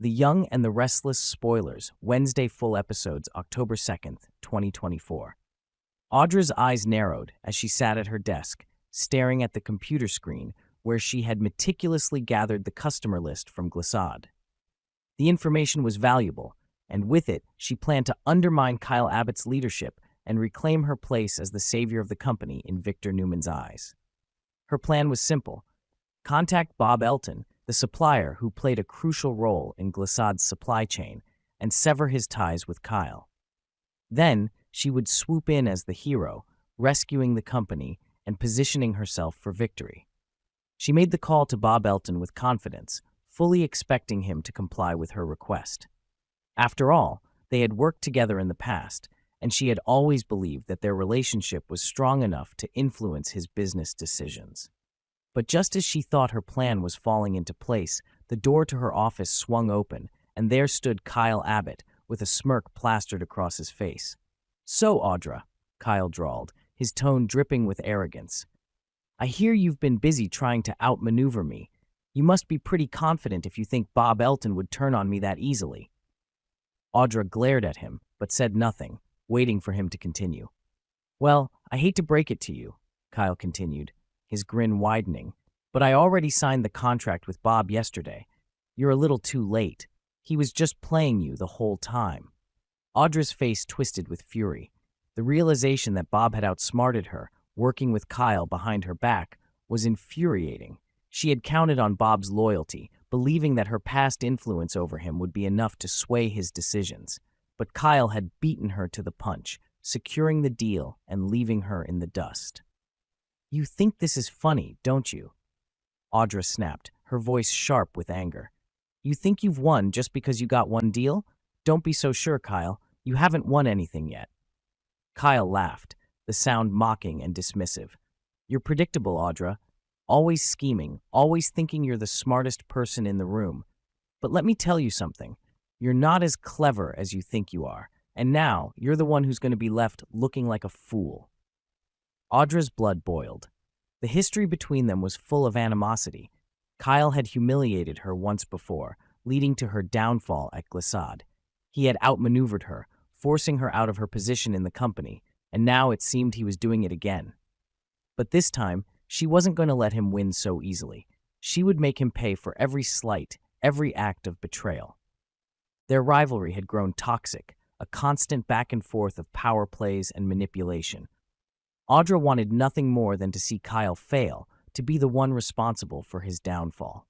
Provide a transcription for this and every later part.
The Young and the Restless spoilers, Wednesday full episodes, October 2nd, 2024. Audra's eyes narrowed as she sat at her desk, staring at the computer screen where she had meticulously gathered the customer list from Glissade. The information was valuable, and with it, she planned to undermine Kyle Abbott's leadership and reclaim her place as the savior of the company in Victor Newman's eyes. Her plan was simple: contact Bob Elton, the supplier who played a crucial role in Glissade's supply chain, and sever his ties with Kyle. Then, she would swoop in as the hero, rescuing the company and positioning herself for victory. She made the call to Bob Elton with confidence, fully expecting him to comply with her request. After all, they had worked together in the past, and she had always believed that their relationship was strong enough to influence his business decisions. But just as she thought her plan was falling into place, the door to her office swung open, and there stood Kyle Abbott, with a smirk plastered across his face. "So, Audra," Kyle drawled, his tone dripping with arrogance, "I hear you've been busy trying to outmaneuver me. You must be pretty confident if you think Bob Elton would turn on me that easily." Audra glared at him, but said nothing, waiting for him to continue. "Well, I hate to break it to you," Kyle continued, his grin widening, "but I already signed the contract with Bob yesterday. You're a little too late. He was just playing you the whole time." Audra's face twisted with fury. The realization that Bob had outsmarted her, working with Kyle behind her back, was infuriating. She had counted on Bob's loyalty, believing that her past influence over him would be enough to sway his decisions. But Kyle had beaten her to the punch, securing the deal and leaving her in the dust. "You think this is funny, don't you?" Audra snapped, her voice sharp with anger. "You think you've won just because you got one deal? Don't be so sure, Kyle. You haven't won anything yet." Kyle laughed, the sound mocking and dismissive. "You're predictable, Audra. Always scheming, always thinking you're the smartest person in the room. But let me tell you something. You're not as clever as you think you are, and now you're the one who's going to be left looking like a fool." Audra's blood boiled. The history between them was full of animosity. Kyle had humiliated her once before, leading to her downfall at Glissade. He had outmaneuvered her, forcing her out of her position in the company, and now it seemed he was doing it again. But this time, she wasn't going to let him win so easily. She would make him pay for every slight, every act of betrayal. Their rivalry had grown toxic, a constant back and forth of power plays and manipulation. Audra wanted nothing more than to see Kyle fail, to be the one responsible for his downfall.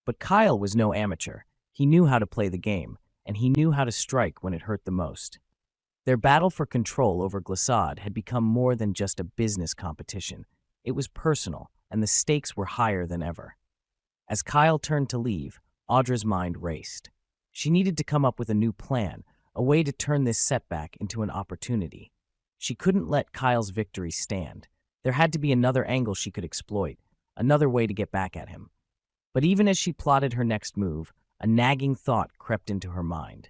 But Kyle was no amateur. He knew how to play the game, and he knew how to strike when it hurt the most. Their battle for control over Glissade had become more than just a business competition. It was personal, and the stakes were higher than ever. As Kyle turned to leave, Audra's mind raced. She needed to come up with a new plan, a way to turn this setback into an opportunity. She couldn't let Kyle's victory stand. There had to be another angle she could exploit, another way to get back at him. But even as she plotted her next move, a nagging thought crept into her mind.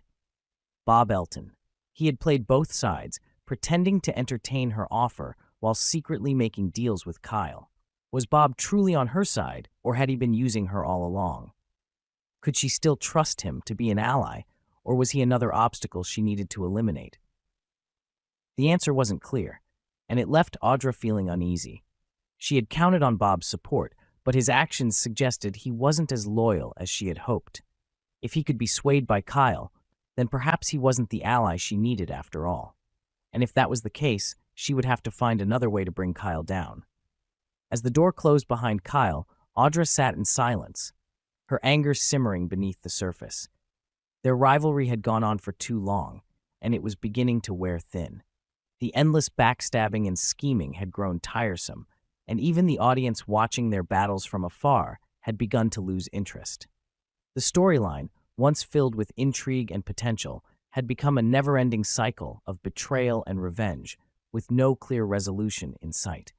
Bob Elton. He had played both sides, pretending to entertain her offer while secretly making deals with Kyle. Was Bob truly on her side, or had he been using her all along? Could she still trust him to be an ally, or was he another obstacle she needed to eliminate? The answer wasn't clear, and it left Audra feeling uneasy. She had counted on Bob's support, but his actions suggested he wasn't as loyal as she had hoped. If he could be swayed by Kyle, then perhaps he wasn't the ally she needed after all. And if that was the case, she would have to find another way to bring Kyle down. As the door closed behind Kyle, Audra sat in silence, her anger simmering beneath the surface. Their rivalry had gone on for too long, and it was beginning to wear thin. The endless backstabbing and scheming had grown tiresome, and even the audience watching their battles from afar had begun to lose interest. The storyline, once filled with intrigue and potential, had become a never-ending cycle of betrayal and revenge, with no clear resolution in sight.